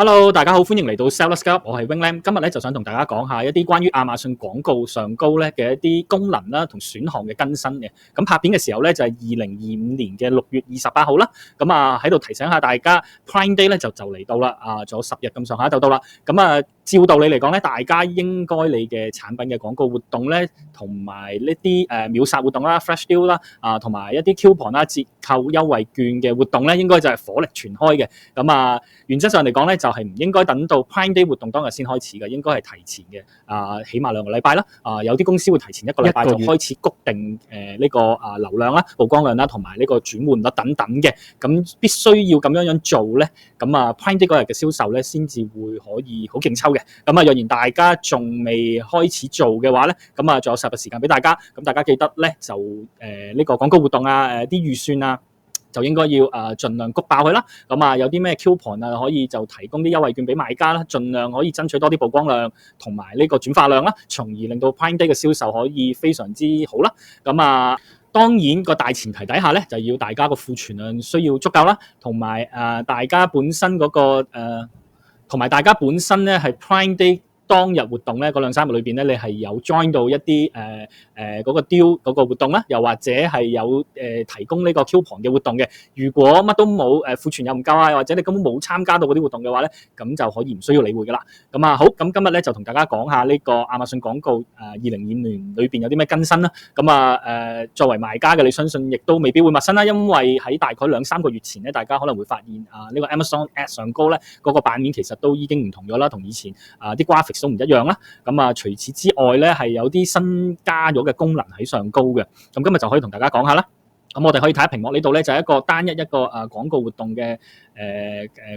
Hello，大家好，歡迎嚟到 Sellers Club，我係 Winglam，今日咧就想同大家講下一啲關於亞馬遜廣告上高咧嘅一啲功能啦同選項嘅更新嘅。咁拍片嘅時候咧就係2025年嘅6月28號啦。咁喺度提醒下大家 Prime Day 咧就嚟到啦，仲有10日咁上下就到啦。咁照道理嚟講咧，大家應該你嘅產品嘅廣告活動咧，同埋呢啲秒殺活動啦、Flash Deal 啦，同埋一啲 coupon 啦、折扣優惠券嘅活動咧，應該就係火力全開嘅。咁原則上嚟講咧，就係唔應該等到 Prime Day 活動當日先開始嘅，應該係提前嘅，起碼2個禮拜啦。有啲公司會提前1個禮拜就開始谷定呢個流量啦、曝光量啦，同埋呢個轉換率等等嘅。咁必須要咁樣做咧，咁Prime Day 嗰日嘅銷售咧，先至會可以好勁抽嘅。咁若然大家仲未開始做嘅話咧，咁仲有10日時間俾大家。咁大家記得咧就呢個廣告活動啲預算啊，就應該要盡量谷爆佢啦。咁有啲咩 coupon 可以就提供啲優惠券俾買家啦，盡量可以爭取多啲曝光量同埋呢個轉化量啦，從而令到 Prime Day 嘅銷售可以非常之好啦。咁當然個大前提底下咧，就要大家個庫存量需要足夠啦，同埋大家本身嗰個同埋大家本身咧係 Prime Day當日活動咧，嗰2-3日裏邊咧，你係有 join 到一啲嗰個 deal 嗰個活動啦，又或者係有提供呢個 coupon 嘅活動嘅。如果乜都冇，庫存又唔夠啊，或者你根本冇參加到嗰啲活動嘅話咧，咁就可以唔需要理會噶啦。咁好，咁今日咧就同大家講下呢個亞馬遜廣告2025年裏邊有啲咩更新啦。咁作為賣家嘅，你相信亦都未必會陌生啦，因為喺大概2-3個月前咧，大家可能會發現呢個 Amazon Ads 上高咧嗰個版面其實都已經唔同咗啦，同以前啲 graphics 都唔一樣啦。咁除此之外咧，係有啲新加咗嘅功能喺上高嘅。咁今日就可以同大家講下啦。咁我哋可以睇下屏幕呢度咧，就係一個單一個廣告活動嘅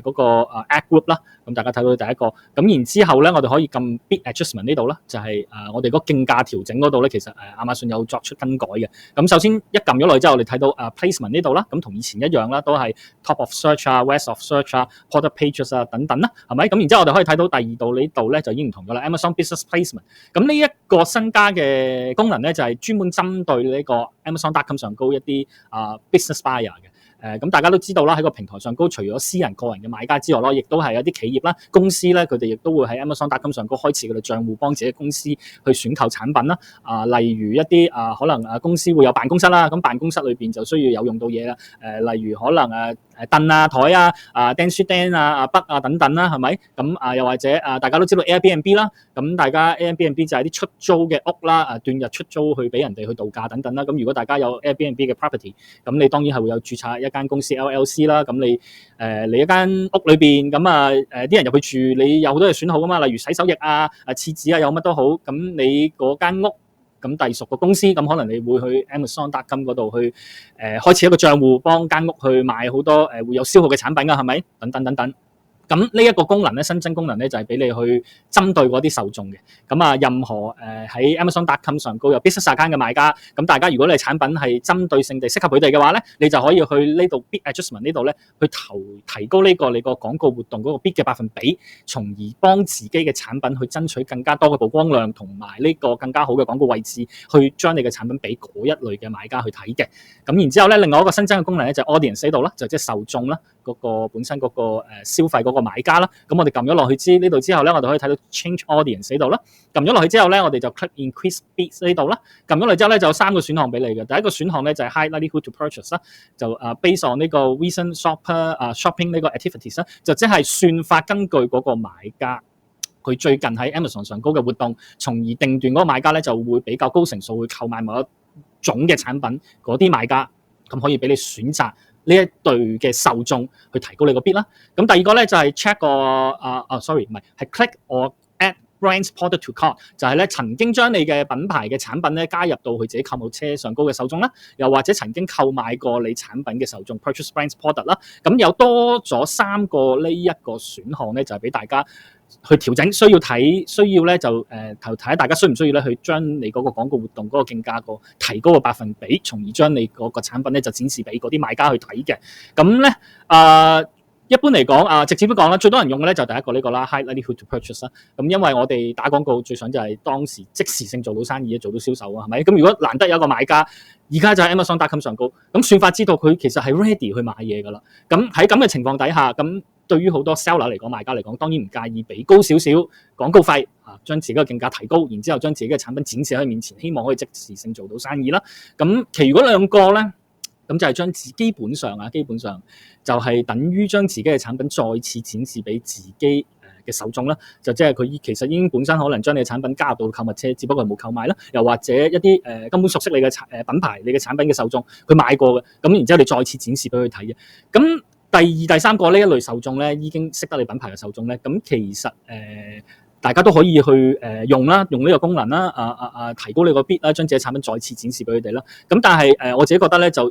嗰個ad group 啦。咁大家睇到第一個，咁然之後咧，我哋可以撳 bid adjustment 呢度啦，就係我哋嗰個競價調整嗰度咧，其實亞馬遜有作出更改嘅。咁首先一撳咗落去之後，我哋睇到placement 呢度啦，咁同以前一樣啦，都係 top of search west of search product pages 等等啦，係咪？咁然之後我哋可以睇到第2度呢度咧就已經唔同咗啦 ，Amazon Business Placement。咁呢一個新加嘅功能咧，就係專門針對呢個 Amazon.com 上高一啲business buyer 嘅。咁大家都知道啦，喺個平台上高，除咗私人個人嘅買家之外咯，亦都係有啲企業啦、公司咧，佢哋亦都會喺 Amazon.com 上高開設佢哋賬戶，幫自己公司去選購產品啦。例如一啲可能公司會有辦公室啦，咁辦公室裏邊就需要有用到嘢啦。例如可能凳啊、台啊、釘書釘啊、筆等等啦，係咪？咁又或者大家都知道 Airbnb 啦，咁大家 Airbnb 就係啲出租嘅屋啦，斷日出租去俾人哋去度假等等啦。咁如果大家有 Airbnb 嘅 property， 咁你當然係會有註冊一間公司 LLC 啦。咁你一間屋裏邊咁啲人入去住，你有好多嘢選好噶嘛，例如洗手液廁紙有乜都好。咁你嗰間屋咁隸屬個公司，咁可能你會去 Amazon.com 嗰度去開設一個賬戶，幫間屋去買好多會有消耗嘅產品噶，係咪？等等等等。咁呢一個功能咧，新增功能咧就係俾你去針對嗰啲受眾嘅。咁任何喺 Amazon.com 上高有 business account 嘅買家，咁大家如果你產品係針對性地適合佢哋嘅話咧，你就可以去呢度 bid adjustment 呢度咧去提高呢個你個廣告活動嗰個 bid 嘅百分比，從而幫自己嘅產品去爭取更加多嘅曝光量同埋呢個更加好嘅廣告位置，去將你嘅產品俾嗰一類嘅買家去睇嘅。咁然之後咧，另外一個新增嘅功能咧就係 audience 呢度啦，就即係受眾啦，嗰個本身嗰個消費嗰個買家啦。咁我哋撳咗落去呢度之後咧，我哋可以睇到 change audience 呢度啦。撳咗落去之後咧，我哋就 click increase bid 呢度啦。撳咗落之後咧，就有3個選項俾你嘅。第一個選項咧就係 high likelihood to purchase 啦，就based on 呢個 recent shopping 呢個 activities 啦，就即係算法根據嗰個買家佢最近喺 Amazon 上高嘅活動，從而定斷嗰個買家咧就會比較高成數去購買某一種嘅產品，嗰啲買家咁可以俾你選擇呢一隊嘅受眾去提高你個 bid 啦。咁第二個咧就係 check 個係 click or add brands ported to cart， 就係咧曾經將你嘅品牌嘅產品咧加入到佢自己購物車上高嘅受眾啦，又或者曾經購買過你產品嘅受眾 purchase brands ported 啦。咁有多咗3個呢一個選項咧，就係俾大家去調整，需要咧就睇下大家需唔需要咧去將你嗰個廣告活動嗰個競價個提高個百分比，從而將你嗰個產品咧就展示俾嗰啲買家去睇嘅。咁咧一般嚟講直接啲講啦，最多人用嘅咧就第一個呢個啦 ，high likelihood to purchase 啦。咁因為我哋打廣告最想就係當時即時性做到生意，做到銷售啊，係咪？咁如果難得有一個買家，而家就喺 Amazon.com 上高，咁算法知道佢其實係 ready 去買嘢噶啦。咁喺咁嘅情況底下，咁對於好多 seller 嚟講、賣家嚟講，當然唔介意俾高少少廣告費將自己嘅競價提高，然之後將自己嘅產品展示喺面前，希望可以即時性做到生意啦。咁其餘嗰兩個咧，咁就係將基本上就係等於將自己嘅產品再次展示俾自己嘅受眾啦，就即係佢其實已經本身可能將你嘅產品加入到購物車，只不過係冇購買啦，又或者一啲根本熟悉你嘅品牌、你嘅產品嘅受眾，佢買過嘅，咁然之後你再次展示俾佢睇嘅。咁第二、第三個呢一類受眾咧，已經識得你品牌嘅受眾咧，咁其實大家都可以去用啦，用呢個功能啦，提高你個 bid 啦，將自己產品再次展示俾佢哋啦。咁但係我自己覺得咧，就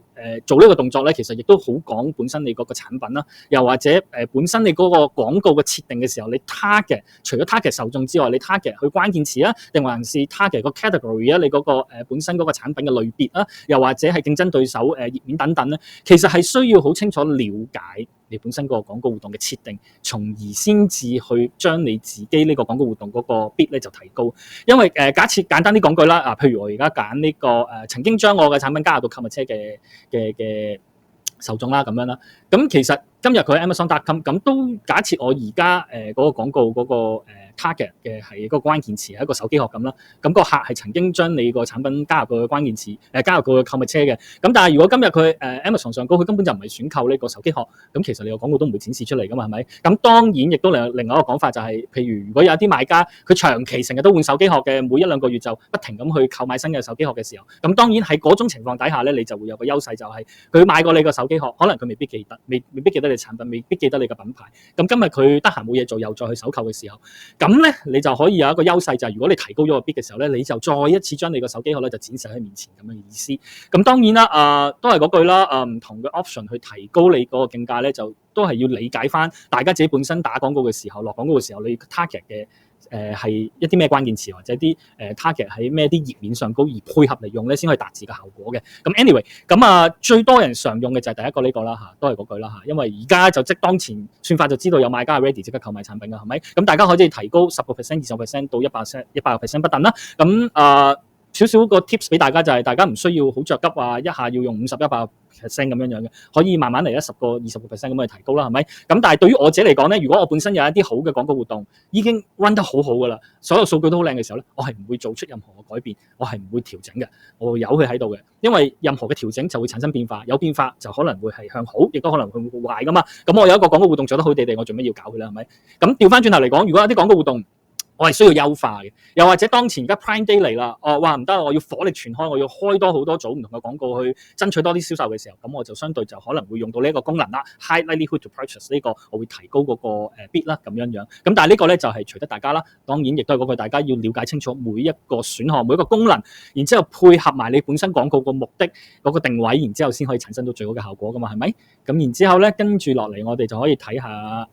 做呢個動作咧，其實亦都好講本身你嗰個產品啦，又或者本身你嗰個廣告嘅設定嘅時候，你 target 除咗 target 受眾之外，你 target 去關鍵詞啊，定還是 target 個 category 啊，你嗰個本身嗰個產品嘅類別啊，又或者係競爭對手頁面等等咧，其實係需要好清楚了解你本身個廣告活動嘅設定，從而先至去將你自己呢個廣告活動嗰個 bid 咧就提高。因為假設簡單啲講句啦，譬如我而家揀呢個曾經將我嘅產品加入到購物車嘅受眾啦，咁樣啦，咁其實今日佢 Amazon.com 咁都假設我而家嗰個廣告嗰個target 嘅係嗰個關鍵詞係一個手機殼咁啦，咁個客係曾經將你個產品加入個關鍵詞加入個購物車嘅，咁但係如果今日佢Amazon 上高佢根本就唔係選購呢個手機殼，咁其實你個廣告都唔會展示出嚟噶嘛，係咪？咁當然亦都另外一個講法就係，譬如如果有啲買家佢長期成日都換手機殼嘅，每一兩個月就不停咁去購買新嘅手機殼嘅時候，咁當然喺嗰種情況底下咧，你就會有個優勢，就係佢買過你個手機殼，可能佢未必記得，未必記得你產品，未必記得你個品牌。咁今日佢得閒冇嘢做，又再去搜購嘅時候，咁咧你就可以有一個優勢，就係如果你提高咗個 bid 嘅時候咧，你就再一次將你個手機殼咧就展示喺面前咁嘅意思。咁當然啦，都係嗰句啦，唔同嘅 option 去提高你嗰個競價咧，就都係要理解翻大家自己本身打廣告嘅時候，落廣告嘅時候，你 target 嘅係一啲咩關鍵詞，或者啲target 喺咩啲頁面上高而配合嚟用咧，先可以達至個效果嘅。咁 anyway，咁最多人常用嘅就係第一個呢個啦嚇，都係嗰句啦嚇，因為而家就即當前算法就知道有買家係 ready 即刻購買產品㗎，係咪？咁大家可以提高10%、20%到100%不等啦。咁少少個 tips 俾大家就係，大家唔需要好着急話一下要用50、100%咁樣嘅，可以慢慢嚟10個、20% 咁去提高啦，係咪？咁但係對於我自己嚟講咧，如果我本身有一啲好嘅廣告活動已經 run 得好好噶啦，所有數據都好靚嘅時候咧，我係唔會做出任何嘅改變，我係唔會調整嘅，我會由佢喺度嘅，因為任何嘅調整就會產生變化，有變化就可能會係向好，亦都可能會壞噶嘛。咁我有一個廣告活動做得好地地，我做咩要搞佢咧？係咪？咁調翻轉頭嚟講，如果有啲廣告活動，我係需要優化嘅，又或者當前而家 Prime Day 嚟啦，哇唔得，我要火力全開，我要開多好多組唔同嘅廣告去爭取多啲銷售嘅時候，咁我就相對就可能會用到呢一個功能啦 ，High Likelihood to Purchase 呢個，我會提高嗰個bid 啦，咁樣。咁但係呢個咧就係隨得大家啦，當然亦都係嗰句，大家要了解清楚每一個選項、每一個功能，然之後配合埋你本身廣告個目的嗰個定位，然之後先可以產生到最好嘅效果噶嘛，係咪？咁然之後咧，跟住落嚟我哋就可以睇下。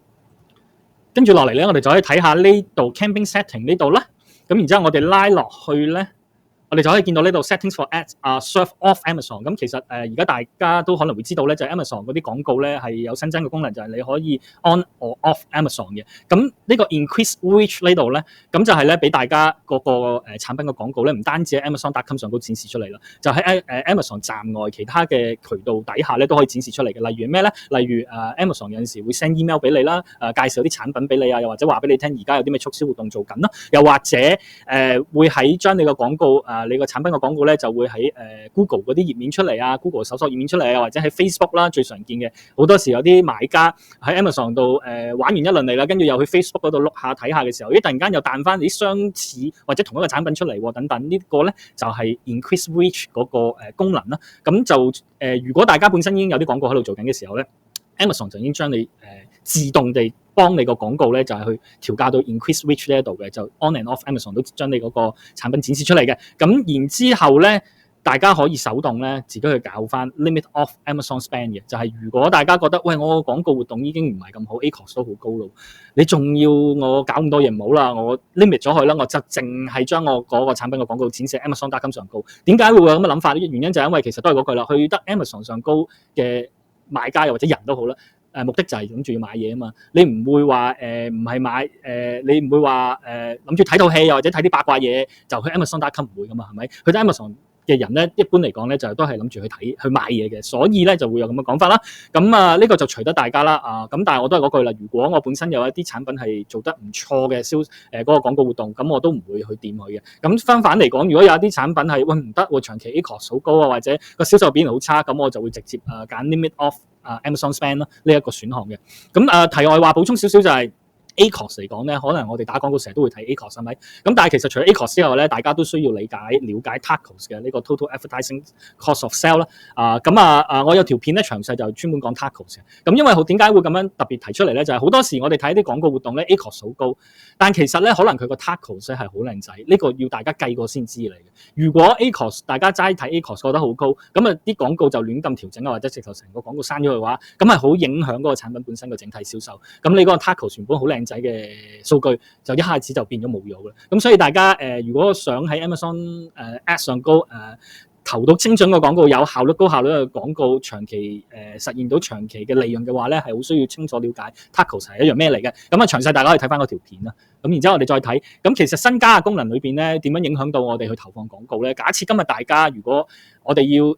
跟住落嚟咧，我哋就可以睇下呢度 campaign setting 呢度啦。咁然之後我哋拉落去咧，我哋就可以見到呢度 settings for ads serve off Amazon。咁其實而家大家都可能會知道咧，就係 Amazon 嗰啲廣告咧係有新增嘅功能，就係你可以 on or off Amazon 嘅。咁呢個 increase reach 呢度咧，咁就係咧俾大家嗰個產品嘅廣告咧，唔單止喺 Amazon.com 上高展示出嚟啦，就喺Amazon 站外其他嘅渠道底下咧都可以展示出嚟嘅。例如咩咧？例如Amazon 有陣時會 send email 俾你啦，介紹啲產品俾你啊，又或者話俾你聽而家有啲咩促銷活動做緊啦，又或者會喺將你個廣告你個產品嘅廣告咧就會喺Google 嗰啲頁面出嚟啊 ，Google 搜索頁面出嚟啊，或者喺 Facebook 啦，最常見嘅好多時有啲買家喺 Amazon 度玩完一輪嚟啦，跟住又去 Facebook 嗰度碌下睇下嘅時候，突然間又彈翻啲相似或者同一個產品出嚟等等，呢個咧就係 increase reach 嗰個功能啦。咁就如果大家本身已經有啲廣告喺度做緊嘅時候咧，Amazon 就已經將你自動地幫你個廣告咧，就係去調校到 increase reach 呢一度嘅，就 on and off Amazon 都將你嗰個產品展示出嚟嘅。咁然之後咧，大家可以手動咧自己去搞翻 limit off Amazon spend 嘅，就係如果大家覺得喂我個廣告活動已經唔係咁好 ，ACoS 都好高咯，你仲要我搞咁多嘢唔好啦，我 limit 咗佢啦，我就淨係將我嗰個產品嘅廣告展示 Amazon.com 上高。點解會有咁嘅諗法咧？原因就係因為其實都係嗰句啦，去得 Amazon 上高嘅買家又或者人都好啦。目的就係諗住要買嘢啊嘛，你唔會話唔係買你唔會話諗住睇套戲又或者睇啲八卦嘢就去 Amazon.com 唔會噶嘛，係咪？去得 Amazon 嘅人咧，一般嚟講咧就都係諗住去買嘢嘅，所以咧就會有咁嘅講法啦。咁啊呢個就隨得大家啦咁但係我都係嗰句啦，如果我本身有一啲產品係做得唔錯嘅嗰個廣告活動，咁我都唔會去掂佢嘅。咁相反嚟講，如果有一啲產品係唔得喎，長期 ACoS 好高啊，或者個銷售表現好差，咁我就會直接揀 limit off Amazon spend 啦呢一個選項嘅。咁題外話補充少少就係ACoS 嚟講咧，可能我哋打廣告成日都會睇 ACoS 係咪？咁但係其實除咗 ACoS 之外咧，大家都需要了解 TACoS 嘅呢個 Total Advertising Cost of Sale 啦。我有條片咧詳細就專門講 TACoS 嘅。咁因為點解會咁樣特別提出嚟咧？就係好多時我哋睇啲廣告活動咧 ACoS 好高，但其實咧可能佢個 TACoS 係好靚仔，呢個要大家計過先知嚟嘅。如果 ACoS 大家齋睇 ACoS 覺得好高，咁啲廣告就亂咁調整啊，或者直頭成個廣告刪咗嘅話，咁係好影響嗰個產品本身嘅整體銷售。咁你嗰個 TACoS 原本好靚仔嘅數據，就一下子就變咗冇咗嘅。咁所以大家如果想喺 Amazon Ads 上高投到精準嘅廣告，有效率、高效率嘅廣告，長期實現到長期嘅利潤嘅話咧，係好需要清楚了解 TACoS 係一樣咩嚟嘅。咁詳細大家可以睇翻嗰條片啦。咁然之後我哋再睇，咁其實新加嘅功能裏邊咧，點樣影響到我哋去投放廣告咧？假設今日大家如果我哋要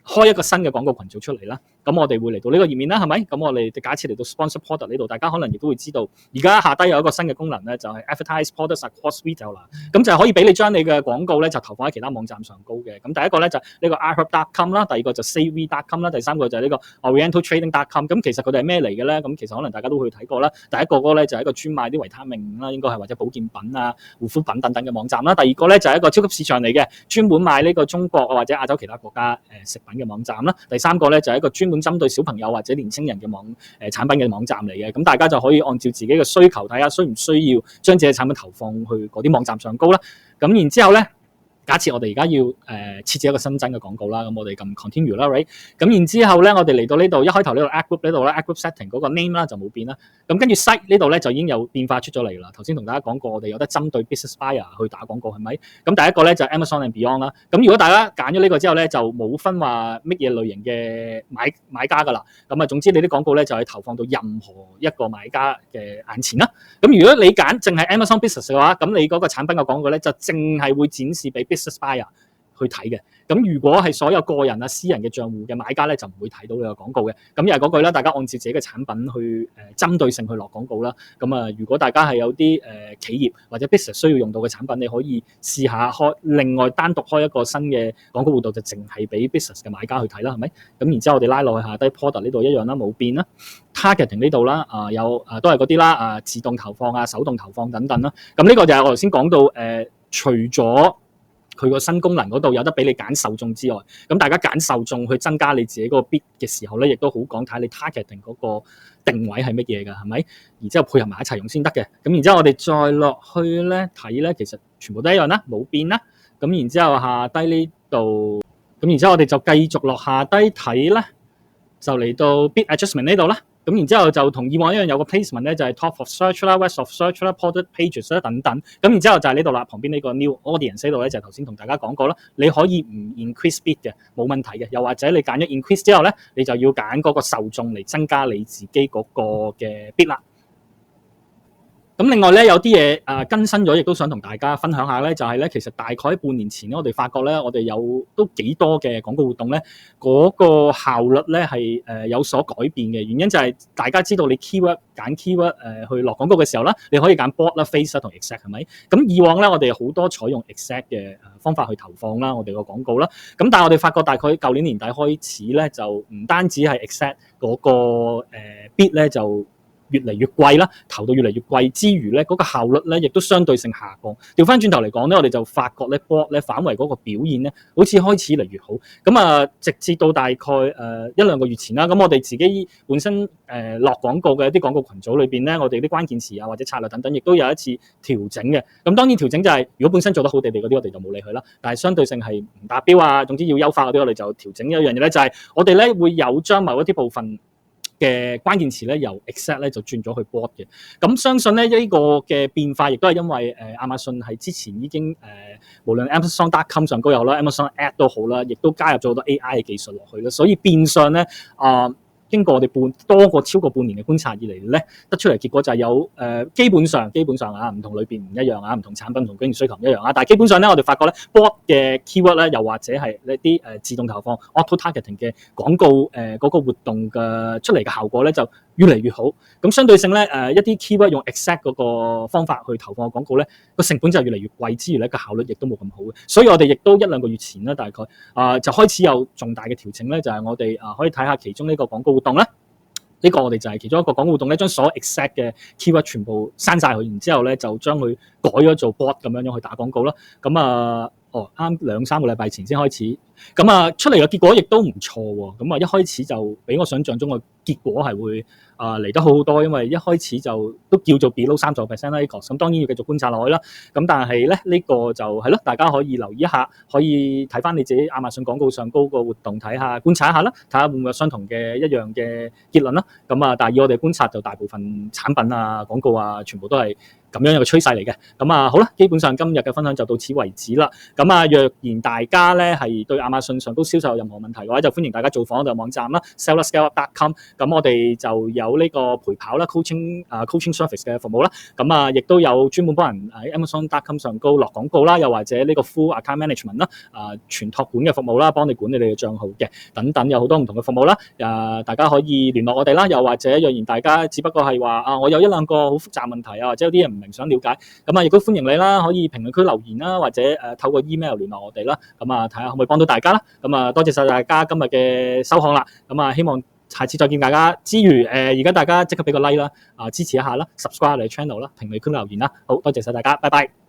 開一個新嘅廣告群組出嚟啦，咁我哋會嚟到呢個頁面啦，係咪？咁我哋假設嚟到 Sponsor Product 呢度，大家可能亦都會知道，而家下低有一個新嘅功能咧，就係 Advertise Products Across Retail 啦。咁就係可以俾你將你嘅廣告咧就投放喺其他網站上高嘅。咁第一個咧就呢個 iHerb.com 啦，第二個就 Savvy.com 啦，第三個就係呢個 OrientalTrading.com。咁其實佢哋係咩嚟嘅咧？咁其實可能大家都會睇過啦。第一個嗰個咧就係一個專賣啲維他命啦，應該係或者保健品啊、護膚品等等嘅網站啦。第二個咧就係一個超級市場嚟嘅，專門賣呢個中國或者亞洲其他國家食品嘅網站啦。第三個咧就係一個專門針對小朋友或者年青人嘅產品嘅網站嚟嘅。咁大家就可以按照自己嘅需求睇下需唔需要將自己嘅產品投放去嗰啲網站上高啦。咁然之後咧，假設我哋而家要設置一個新增嘅廣告啦，咁我哋撳 continue 啦 ，right？ 咁然之後咧，我哋嚟到呢度一開頭呢度 ad group 呢度咧 ad group setting 嗰個 name 啦就冇變啦。咁跟住 site 呢度咧就已經有變化出咗嚟啦。頭先同大家講過，我哋有得針對 business buyer 去打廣告係咪？咁第一個咧就係 Amazon and Beyond 啦。咁如果大家揀咗呢個之後咧，就冇分話乜嘢類型嘅買家㗎啦。咁總之你啲廣告咧就係投放到任何一個買家嘅眼前啦。咁如果你揀淨係 Amazon Business 嘅話，咁你嗰個產品嘅廣告咧就淨係會展示俾business buyer 去睇嘅。咁如果係所有個人私人嘅賬戶嘅買家咧，就唔會睇到你個廣告嘅。咁又係嗰句啦，大家按照自己嘅產品去針對性去落廣告啦。咁如果大家係有啲企業或者 business 需要用到嘅產品，你可以試下另外單獨開一個新嘅廣告活動，就淨係俾 business 嘅買家去睇啦，係咪？咁然之後我哋拉落去下低 product 呢度一樣啦，冇變啦。targeting 呢度啦，都係嗰啲啦，自動投放手動投放等等啦。咁呢個就係我頭先講到除咗佢個新功能嗰度有得俾你揀受眾之外，咁大家揀受眾去增加你自己嗰個 bid 嘅時候咧，亦都好講睇你 targeting 嗰個定位係乜嘢㗎，係咪？然之後配合埋一齊用先得嘅。咁然之後我哋再落去咧睇咧，其實全部都一樣啦，冇變啦。咁然之後下低呢度，咁然之後我哋就繼續落下低睇啦，就嚟到 bid adjustment 呢度啦。咁然之後就同以往一樣有個 placement 咧，就係 top of search 啦、west of search 啦、product pages 啦等等。咁然之後就係呢度啦，旁邊呢個 new audience 呢度咧，就係頭先同大家講過啦。你可以唔 increase bid 嘅，冇問題嘅。又或者你揀咗 increase 之後咧，你就要揀嗰個受眾嚟增加你自己嗰個嘅 bid 啦。咁另外咧有啲嘢更新咗，亦都想同大家分享下咧，就係咧其實大概半年前咧，我哋發覺咧，我哋有都幾多嘅廣告活動咧，嗰個效率咧係有所改變嘅。原因就係大家知道你 keyword 揀 keyword 去落廣告嘅時候啦，你可以揀 bold 啦、face 啦同 exact 係咪？咁以往咧我哋好多採用 exact 嘅方法去投放啦，我哋個廣告啦。咁但係我哋發覺大概舊年年底開始咧，就唔單止係 exact 嗰個bid 咧就越嚟越貴啦，投到越嚟越貴之餘咧，嗰個效率咧亦都相對性下降。調翻轉頭嚟講咧，我哋就發覺咧 board 咧反為嗰個表現咧，好似開始越嚟越好。咁直至到大概一兩個月前啦，咁我哋自己本身落廣告嘅一啲廣告群組裏邊咧，我哋啲關鍵詞或者策略等等，亦都有一次調整嘅。咁當然調整就係如果本身做得好地地嗰啲，我哋就冇理佢啦。但係相對性係唔達標總之要優化嗰啲，我哋就調整一樣嘢咧，就係我哋咧會有將某一啲部分嘅關鍵詞咧由 exact 咧就轉咗去 board 嘅。咁相信咧呢個嘅變化亦都係因為亞馬遜係之前已經無論 Amazon.com 上高有啦，Amazon Ad 都好啦，亦都加入咗好多 AI 嘅技術落去啦，所以變相咧經過我哋超過半年嘅觀察以嚟咧，得出嚟結果就係有基本上啊，唔同類別唔一樣啊，唔同產品唔同經營需求唔一樣啊，但係基本上咧，我哋發覺咧 bot 嘅 keyword 咧，又或者係一啲自動投放 auto targeting 嘅廣告嗰個活動嘅出嚟嘅效果咧，就越嚟越好。咁相對性咧一啲 keyword 用 exact 嗰個方法去投放嘅廣告咧，個成本就越嚟越貴之餘咧，個效率亦都冇咁好嘅。所以我哋亦都1-2個月前咧，大概就開始有重大嘅調整咧，就係我哋可以睇下其中呢個廣告活動啦。呢個我哋就係其中一個廣告活動咧，將所有 exact 嘅 keyword 全部刪晒佢，然之後咧就將佢改咗做 bot 咁樣去打廣告啦。咁啱2-3個禮拜前先開始，咁出嚟嘅結果亦都唔錯喎。咁一開始就比我想象中嘅結果係會嚟得好多，因為一開始就都叫做 below 30% 啦呢個，咁當然要繼續觀察落去啦。咁但係咧呢個就係咯，大家可以留意一下，可以睇翻你自己亞馬遜廣告上高個活動睇下，觀察一下啦，睇下會唔會有相同嘅一樣嘅結論啦。咁但係以我哋觀察就大部分產品啊、廣告啊，全部都係咁樣一個趨勢嚟嘅。咁好啦，基本上今日嘅分享就到此為止啦。咁若然大家咧係對亞馬遜上高銷售有任何問題嘅話，就歡迎大家造訪我哋網站啦 sellerscaleup.com。咁我哋就有呢個陪跑啦 coaching service 嘅服務啦。亦都有專門幫人喺 Amazon.com 上高落廣告啦，又或者呢個 full account management 啦，全託管嘅服務啦，幫你管理你嘅帳號嘅等等，有好多唔同嘅服務啦。大家可以聯絡我哋啦，又或者若然大家只不過係話我有1-2個好複雜問題啊，或者有啲人唔明想了解，亦都歡迎你啦，可以評論區留言啦，或者透過 email 聯絡我哋啦。睇下可唔可以幫到大家啦。多謝晒大家今日嘅收看啦。希望下次再見大家之餘，而家大家即刻俾個 like 啦，支持一下啦 ，subscribe 我哋 channel 啦，評論區留言啦。好多謝晒大家，拜拜。